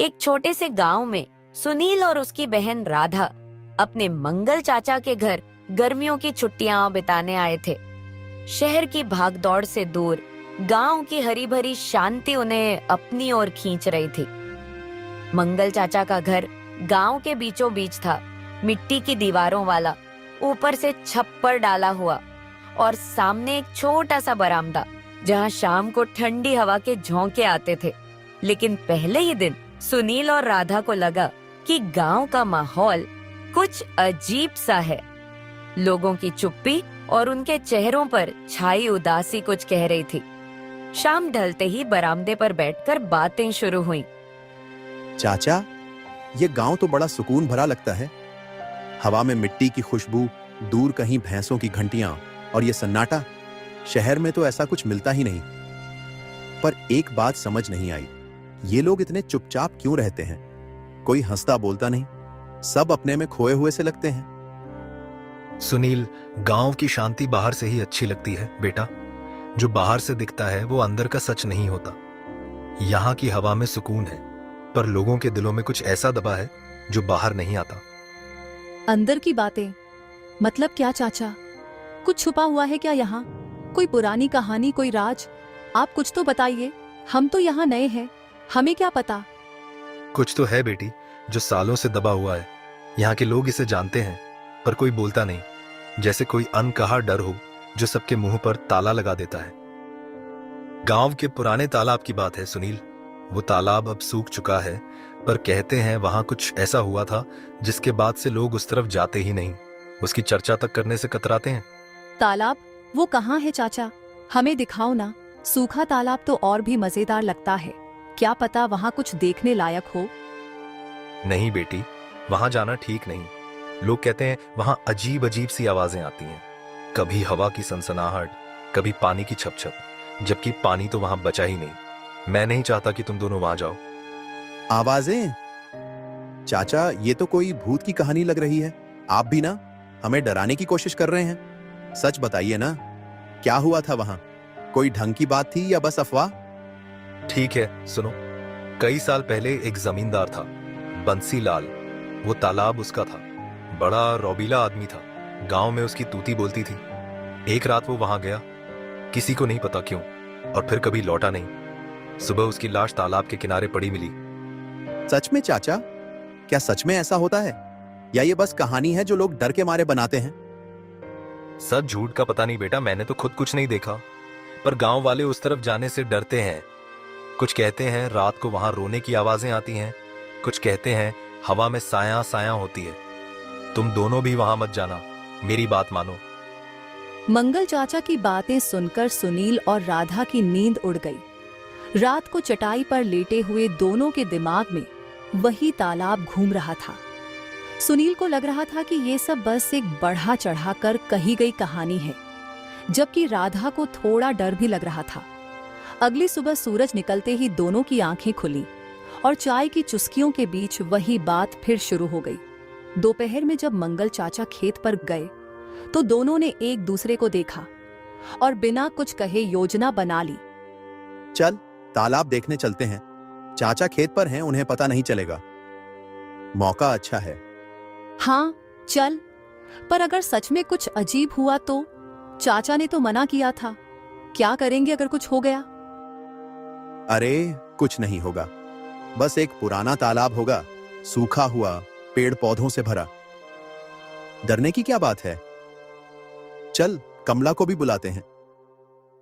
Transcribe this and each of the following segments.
एक छोटे से गांव में सुनील और उसकी बहन राधा अपने मंगल चाचा के घर गर्मियों की छुट्टियां बिताने आए थे। शहर की भागदौड़ से दूर गांव की हरी भरी शांति उन्हें अपनी ओर खींच रही थी। मंगल चाचा का घर गांव के बीचों बीच था, मिट्टी की दीवारों वाला, ऊपर से छप्पर डाला हुआ और सामने एक छोटा सा बरामदा जहां शाम को ठंडी हवा के झोंके आते थे। लेकिन पहले ही दिन सुनील और राधा को लगा कि गांव का माहौल कुछ अजीब सा है। लोगों की चुप्पी और उनके चेहरों पर छाई उदासी कुछ कह रही थी। शाम ढलते ही बरामदे पर बैठकर बातें शुरू हुईं। चाचा, ये गांव तो बड़ा सुकून भरा लगता है। हवा में मिट्टी की खुशबू, दूर कहीं भैंसों की घंटियां और ये सन्नाटा। शहर में तो ऐसा कुछ मिलता ही नहीं। पर एक बात समझ नहीं आई, ये लोग इतने चुपचाप क्यों रहते हैं? कोई हंसता बोलता नहीं, सब अपने में खोए हुए से लगते हैं। सुनील, गांव की शांति बाहर से ही अच्छी लगती है बेटा। जो बाहर से दिखता है वो अंदर का सच नहीं होता। यहाँ की हवा में सुकून है, पर लोगों के दिलों में कुछ ऐसा दबा है जो बाहर नहीं आता। अंदर की बातें मतलब क्या चाचा? कुछ छुपा हुआ है क्या यहाँ? कोई पुरानी कहानी, कोई राज? आप कुछ तो बताइए। हम तो यहाँ नए हैं, हमें क्या पता। कुछ तो है बेटी, जो सालों से दबा हुआ है। यहाँ के लोग इसे जानते हैं, पर कोई बोलता नहीं, जैसे कोई अनकहा डर हो जो सबके मुंह पर ताला लगा देता है। गांव के पुराने तालाब की बात है सुनील। वो तालाब अब सूख चुका है, पर कहते हैं वहां कुछ ऐसा हुआ था जिसके बाद से लोग उस तरफ जाते ही नहीं। उसकी चर्चा तक करने से कतराते हैं। तालाब? वो कहाँ है चाचा? हमें दिखाओ ना। सूखा तालाब तो और भी मजेदार लगता है। क्या पता वहाँ कुछ देखने लायक हो। नहीं बेटी, वहां जाना ठीक नहीं। लोग कहते हैं वहां अजीब अजीब सी आवाजें आती हैं। कभी हवा की सनसनाहट, कभी पानी की छपछप, जबकि पानी तो वहां बचा ही नहीं। मैं नहीं चाहता कि तुम दोनों वहां जाओ। आवाजें? चाचा, ये तो कोई भूत की कहानी लग रही है। आप भी ना हमें डराने की कोशिश कर रहे हैं। सच बताइए ना, क्या हुआ था वहां? कोई ढंग की बात थी या बस अफवाह? ठीक है, सुनो। कई साल पहले एक जमींदार था, बंसीलाल। वो तालाब उसका था। बड़ा रौबीला आदमी था। गांव में उसकी तूती बोलती थी। एक रात वो वहां गया, किसी को नहीं पता क्यों, और फिर कभी लौटा नहीं। सुबह उसकी लाश तालाब के किनारे पड़ी मिली। सच में चाचा? क्या सच में ऐसा होता है, या ये बस कहानी है जो लोग डर के मारे बनाते हैं? सच झूठ का पता नहीं बेटा, मैंने तो खुद कुछ नहीं देखा, पर गांव वाले उस तरफ जाने से डरते हैं। कुछ कहते हैं रात को वहां रोने की आवाजें आती हैं, कुछ कहते हैं हवा में साया साया होती है। तुम दोनों भी वहां मत जाना, मेरी बात मानो। मंगल चाचा की बातें सुनकर सुनील और राधा की नींद उड़ गई। रात को चटाई पर लेटे हुए दोनों के दिमाग में वही तालाब घूम रहा था। सुनील को लग रहा था कि ये सब बस एक बढ़ा चढ़ा कर कही गई कहानी है, जबकि राधा को थोड़ा डर भी लग रहा था। अगली सुबह सूरज निकलते ही दोनों की आंखें खुली और चाय की चुस्कियों के बीच वही बात फिर शुरू हो गई। दोपहर में जब मंगल चाचा खेत पर गए तो दोनों ने एक दूसरे को देखा और बिना कुछ कहे योजना बना ली। चल तालाब देखने चलते हैं। चाचा खेत पर हैं, उन्हें पता नहीं चलेगा। मौका अच्छा है। हाँ चल, पर अगर सच में कुछ अजीब हुआ तो? चाचा ने तो मना किया था। क्या करेंगे अगर कुछ हो गया? अरे कुछ नहीं होगा, बस एक पुराना तालाब होगा, सूखा हुआ, पेड़ पौधों से भरा। डरने की क्या बात है? चल कमला को भी बुलाते हैं,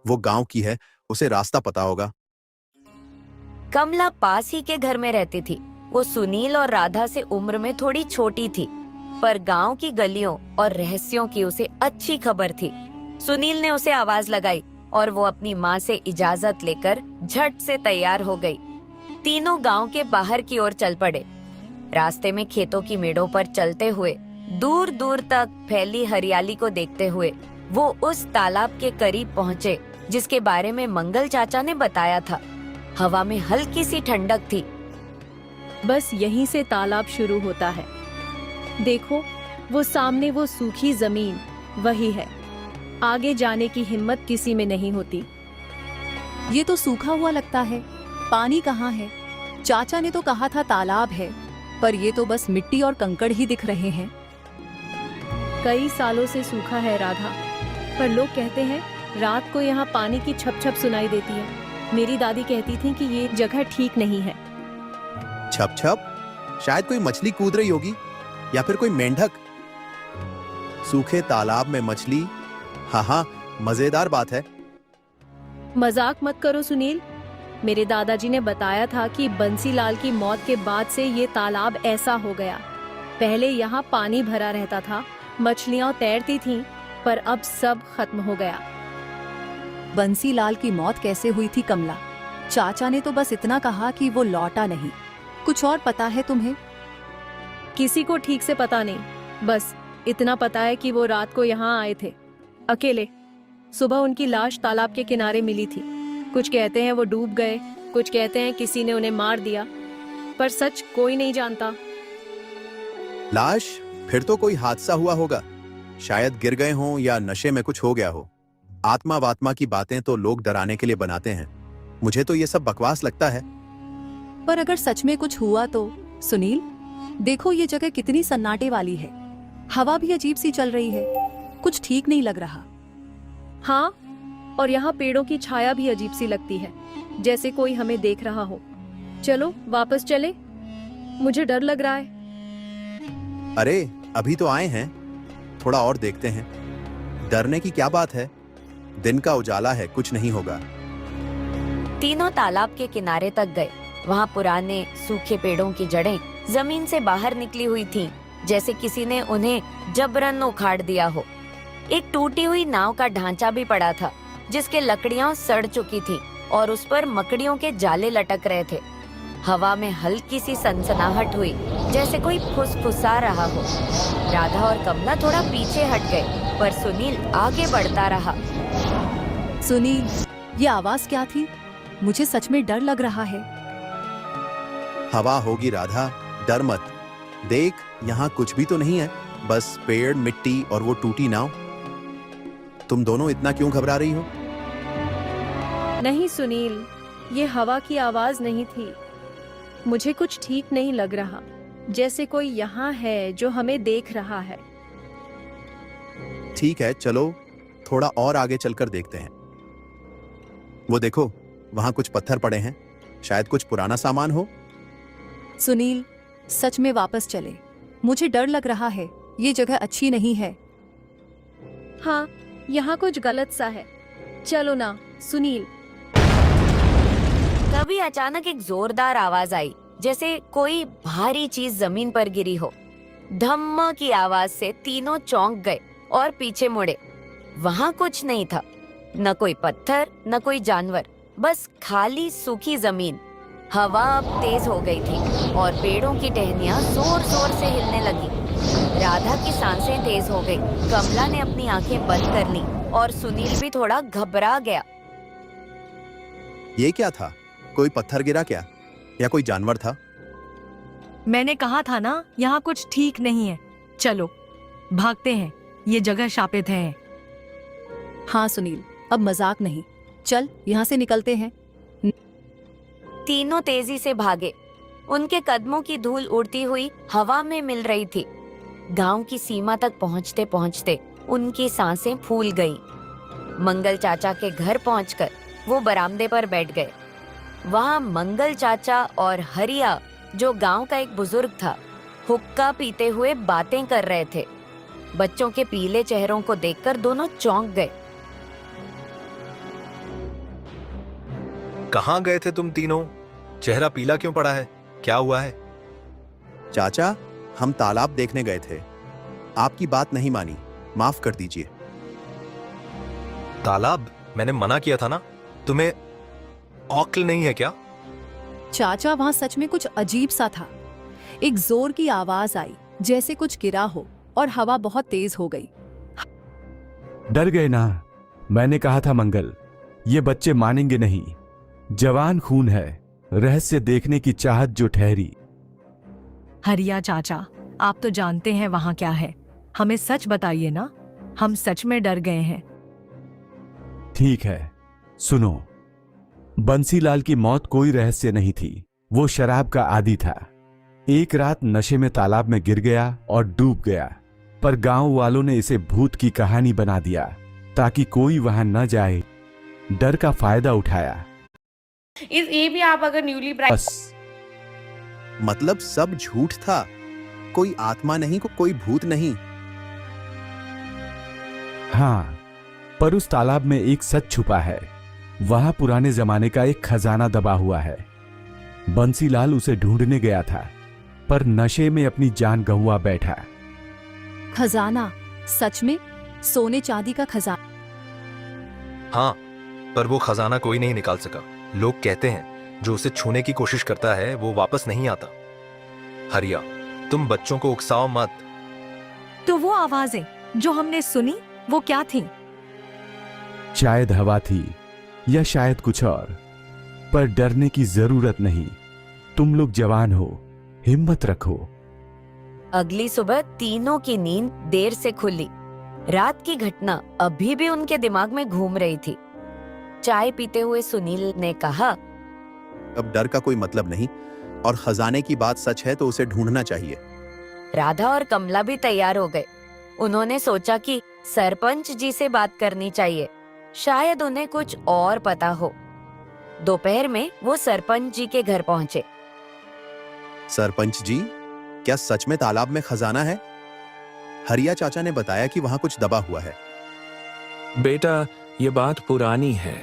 वो गांव की है, उसे रास्ता पता होगा। कमला पास ही के घर में रहती थी। वो सुनील और राधा से उम्र में थोड़ी छोटी थी, पर गांव की गलियों और रहस्यों की उसे अच्छी खबर थी। सुनील ने उसे आवाज लगाई और वो अपनी माँ से इजाजत लेकर झट से तैयार हो गई। तीनों गांव के बाहर की ओर चल पड़े। रास्ते में खेतों की मेड़ों पर चलते हुए, दूर दूर तक फैली हरियाली को देखते हुए वो उस तालाब के करीब पहुँचे जिसके बारे में मंगल चाचा ने बताया था। हवा में हल्की सी ठंडक थी। बस यहीं से तालाब शुरू होता है। देखो, वो सामने वो सूखी जमीन, वही है। आगे जाने की हिम्मत किसी में नहीं होती। ये तो सूखा हुआ लगता है, पानी कहाँ है? चाचा ने तो कहा था तालाब है, पर ये तो बस मिट्टी और कंकड़ ही दिख रहे हैं। कई सालों से सूखा है राधा, पर लोग कहते हैं रात को यहाँ पानी की छप छप सुनाई देती है। मेरी दादी कहती थी कि ये जगह ठीक नहीं है। छप छप? शायद कोई मछली कूद रही होगी, या फिर कोई मेंढक। सूखे तालाब में मछली? हाँ हाँ, मजेदार बात है। मजाक मत करो सुनील। मेरे दादाजी ने बताया था कि बंसीलाल की मौत के बाद से ये तालाब ऐसा हो गया। पहले यहाँ पानी भरा रहता था, मछलियाँ तैरती थीं, पर अब सब खत्म हो गया। बंसीलाल की मौत कैसे हुई थी कमला? चाचा ने तो बस इतना कहा कि वो लौटा नहीं। कुछ और पता है तुम्हें? किसी को ठीक से पता नहीं, बस इतना पता है कि वो रात को यहाँ आए थे अकेले। सुबह उनकी लाश तालाब के किनारे मिली थी। कुछ कहते हैं वो डूब गए, कुछ कहते हैं किसी ने उन्हें मार दिया, पर सच कोई नहीं जानता। लाश? फिर तो कोई हादसा हुआ होगा। शायद गिर गए हों या नशे में कुछ हो गया हो। आत्मा वात्मा की बातें तो लोग डराने के लिए बनाते हैं। मुझे तो ये सब बकवास लगता है। पर अगर सच में कुछ हुआ तो? सुनील, देखो ये जगह कितनी सन्नाटे वाली है। हवा भी अजीब सी चल रही है, कुछ ठीक नहीं लग रहा। हाँ, और यहाँ पेड़ों की छाया भी अजीब सी लगती है, जैसे कोई हमें देख रहा हो। चलो वापस चले, मुझे डर लग रहा है। अरे अभी तो आए हैं, थोड़ा और देखते हैं। डरने की क्या बात है? दिन का उजाला है, कुछ नहीं होगा। तीनों तालाब के किनारे तक गए। वहाँ पुराने सूखे पेड़ों की जड़ें जमीन से बाहर निकली हुई थीं, जैसे किसी ने उन्हें जबरन उखाड़ दिया हो। एक टूटी हुई नाव का ढांचा भी पड़ा था, जिसके लकड़ियां सड़ चुकी थीं और उस पर मकड़ियों के जाले लटक रहे थे। हवा में हल्की सी सनसनाहट हुई, जैसे कोई फुसफुसा रहा हो। राधा और कमला थोड़ा पीछे हट गए, पर सुनील आगे बढ़ता रहा। सुनील, ये आवाज क्या थी? मुझे सच में डर लग रहा है। हवा होगी राधा, डर मत। देख, यहाँ कुछ भी तो नहीं है, बस पेड़, मिट्टी और वो टूटी नाव। तुम दोनों इतना क्यों घबरा रही हो? नहीं सुनील, ये हवा की आवाज नहीं थी। मुझे कुछ ठीक नहीं लग रहा, जैसे कोई यहाँ है जो हमें देख रहा है। ठीक है, चलो थोड़ा और आगे चलकर देखते हैं। वो देखो, वहां कुछ पत्थर पड़े हैं, शायद कुछ पुराना सामान हो। सुनील, सच में वापस चले। मुझे डर लग रहा है, ये जगह अच्छी नहीं है। हाँ, यहाँ कुछ गलत सा है। चलो ना सुनील। तभी अचानक एक जोरदार आवाज आई, जैसे कोई भारी चीज जमीन पर गिरी हो। धम्म की आवाज से तीनों चौंक गए और पीछे मुड़े। वहां कुछ नहीं था, न कोई पत्थर, न कोई जानवर, बस खाली सूखी जमीन। हवा अब तेज हो गई थी और पेड़ों की टहनियां जोर जोर से हिलने लगी। राधा की सांसें तेज हो गई। कमला ने अपनी आंखें बंद कर ली और सुनील भी थोड़ा घबरा गया। ये क्या था? कोई पत्थर गिरा क्या, या कोई जानवर था? मैंने कहा था ना, यहाँ कुछ ठीक नहीं है। चलो भागते हैं, ये जगह शापित है। हाँ सुनील, अब मजाक नहीं, चल यहाँ से निकलते हैं। तीनों तेजी से भागे। उनके कदमों की धूल उड़ती हुई हवा में मिल रही थी। गांव की सीमा तक पहुंचते पहुंचते उनकी सांसें फूल गईं। मंगल चाचा के घर पहुंचकर वो बरामदे पर बैठ गए। वहां मंगल चाचा और हरिया, जो गांव का एक बुजुर्ग था, हुक्का पीते हुए बातें कर रहे थे। बच्चों के पीले चेहरों को देखकर दोनों चौंक गए। कहाँ गए थे तुम तीनों? चेहरा पीला क्यों पड़ा है? क्या हुआ है? चाचा, हम तालाब देखने गए थे, आपकी बात नहीं मानी, माफ कर दीजिए। तालाब? मैंने मना किया था ना। तुम्हें अक्ल नहीं है क्या? चाचा, वहां सच में कुछ अजीब सा था। एक जोर की आवाज आई, जैसे कुछ गिरा हो, और हवा बहुत तेज हो गई। डर गए ना? मैंने कहा था मंगल, ये बच्चे मानेंगे नहीं। जवान खून है, रहस्य देखने की चाहत जो ठहरी। हरिया चाचा, आप तो जानते हैं वहां क्या है। हमें सच बताइए ना, हम सच में डर गए हैं। ठीक है, सुनो। बंसीलाल की मौत कोई रहस्य नहीं थी, वो शराब का आदी था। एक रात नशे में तालाब में गिर गया और डूब गया, पर गांव वालों ने इसे भूत की कहानी बना दिया ताकि कोई वहां न जाए। डर का फायदा उठाया। ये भी आप अगर न्यूली बस मतलब सब झूठ था, कोई आत्मा नहीं, कोई भूत नहीं। हाँ, पर उस तालाब में एक सच छुपा है। वहां पुराने जमाने का एक खजाना दबा हुआ है। बंसीलाल उसे ढूंढने गया था, पर नशे में अपनी जान गंवा बैठा। खजाना? सच में? सोने चांदी का खजाना? हाँ, पर वो खजाना कोई नहीं निकाल सका। लोग कहते हैं जो उसे छूने की कोशिश करता है वो वापस नहीं आता। हरिया, तुम बच्चों को उकसाओ मत। तो वो आवाजें जो हमने सुनी वो क्या थी? शायद हवा थी या शायद कुछ और, पर डरने की जरूरत नहीं। तुम लोग जवान हो, हिम्मत रखो। अगली सुबह तीनों की नींद देर से खुली। रात की घटना अभी भी उनके दिमाग में घूम रही थी। चाय पीते हुए सुनील ने कहा, अब डर का कोई मतलब नहीं, और खजाने की बात सच है तो उसे ढूंढना चाहिए। राधा और कमला भी तैयार हो गए। उन्होंने सोचा कि सरपंच जी से बात करनी चाहिए, शायद उन्हें कुछ और पता हो। दोपहर में वो सरपंच जी के घर पहुंचे। सरपंच जी, क्या सच में तालाब में खजाना है? हरिया चाचा ने बताया कि वहां कुछ दबा हुआ है। बेटा, ये बात पुरानी है।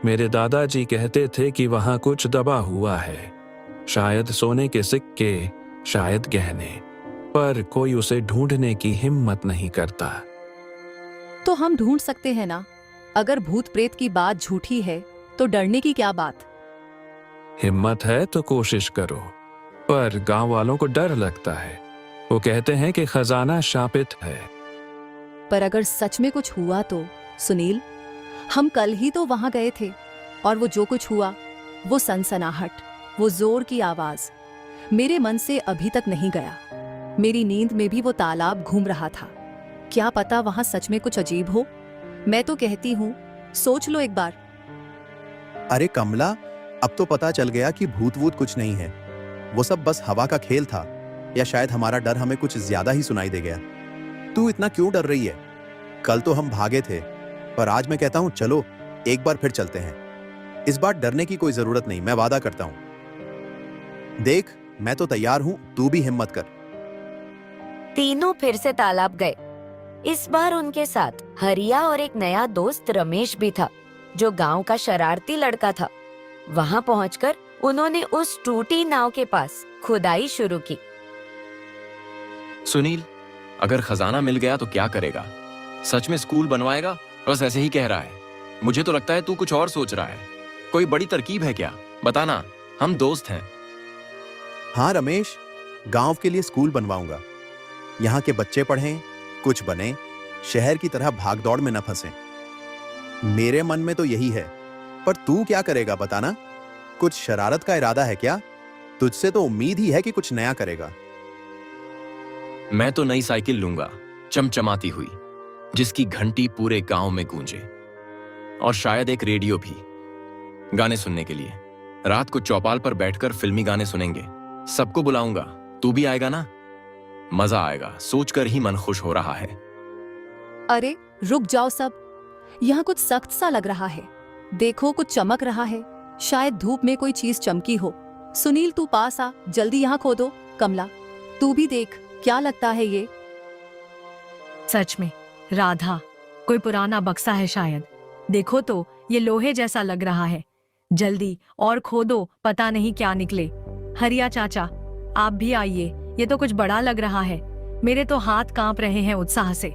मेरे दादाजी कहते थे कि वहां कुछ दबा हुआ है, शायद सोने के सिक्के, शायद गहने, पर कोई उसे ढूंढने की हिम्मत नहीं करता। तो हम ढूंढ सकते हैं ना? अगर भूत प्रेत की बात झूठी है तो डरने की क्या बात? हिम्मत है तो कोशिश करो, पर गांव वालों को डर लगता है। वो कहते हैं कि खजाना शापित है। पर अगर सच में कुछ हुआ तो सुनील, हम कल ही तो वहां गए थे, और वो जो कुछ हुआ, वो सनसनाहट, वो जोर की आवाज मेरे मन से अभी तक नहीं गया। मेरी नींद में भी वो तालाब घूम रहा था। क्या पता वहां सच में कुछ अजीब हो। मैं तो कहती हूँ, सोच लो एक बार। अरे कमला, अब तो पता चल गया कि भूत वूत कुछ नहीं है। वो सब बस हवा का खेल था, या शायद हमारा डर हमें कुछ ज्यादा ही सुनाई दे गया। तू इतना क्यों डर रही है? कल तो हम भागे थे, पर आज मैं कहता हूं चलो एक बार फिर चलते हैं। इस बार डरने की कोई जरूरत नहीं, मैं वादा करता हूं। देख, मैं तो तैयार हूं, तू भी हिम्मत कर। तीनों फिर से तालाब गए। इस बार उनके साथ हरिया और एक नया दोस्त रमेश भी था, जो गांव का शरारती लड़का था। वहां पहुंचकर उन्होंने उस टूटी नाव के पास खुदाई शुरू की। सुनील, अगर खजाना मिल गया तो क्या करेगा? सच में स्कूल बनवाएगा? बस ऐसे ही कह रहा है। मुझे तो लगता है तू कुछ और सोच रहा है। कोई बड़ी तरकीब है क्या? बताना, हम दोस्त हैं। हाँ रमेश, गांव के लिए स्कूल बनवाऊंगा। यहाँ के बच्चे पढ़ें, कुछ बने, शहर की तरह भागदौड़ में न फंसें। मेरे मन में तो यही है, पर तू क्या करेगा बताना? कुछ शरारत का इरादा है क्या? तुझसे तो उम्मीद ही है कि कुछ नया करेगा। मैं तो नई साइकिल लूंगा, चमचमाती हुई, जिसकी घंटी पूरे गांव में गूंजे, और शायद एक रेडियो भी, गाने सुनने के लिए। रात को चौपाल पर बैठकर फिल्मी गाने सुनेंगे। सबको बुलाऊंगा, तू भी आएगा ना? मजा आएगा, सोचकर ही मन खुश हो रहा है। अरे रुक जाओ सब, यहाँ कुछ सख्त सा लग रहा है। देखो, कुछ चमक रहा है, शायद धूप में कोई चीज चमकी हो। सुनील, तू पास आ, जल्दी यहाँ खोदो। कमला, तू भी देख, क्या लगता है ये? सच में राधा, कोई पुराना बक्सा है शायद। देखो तो, ये लोहे जैसा लग रहा है। जल्दी और खोदो, पता नहीं क्या निकले। हरिया चाचा, आप भी आइए, ये तो कुछ बड़ा लग रहा है। मेरे तो हाथ कांप रहे हैं उत्साह से।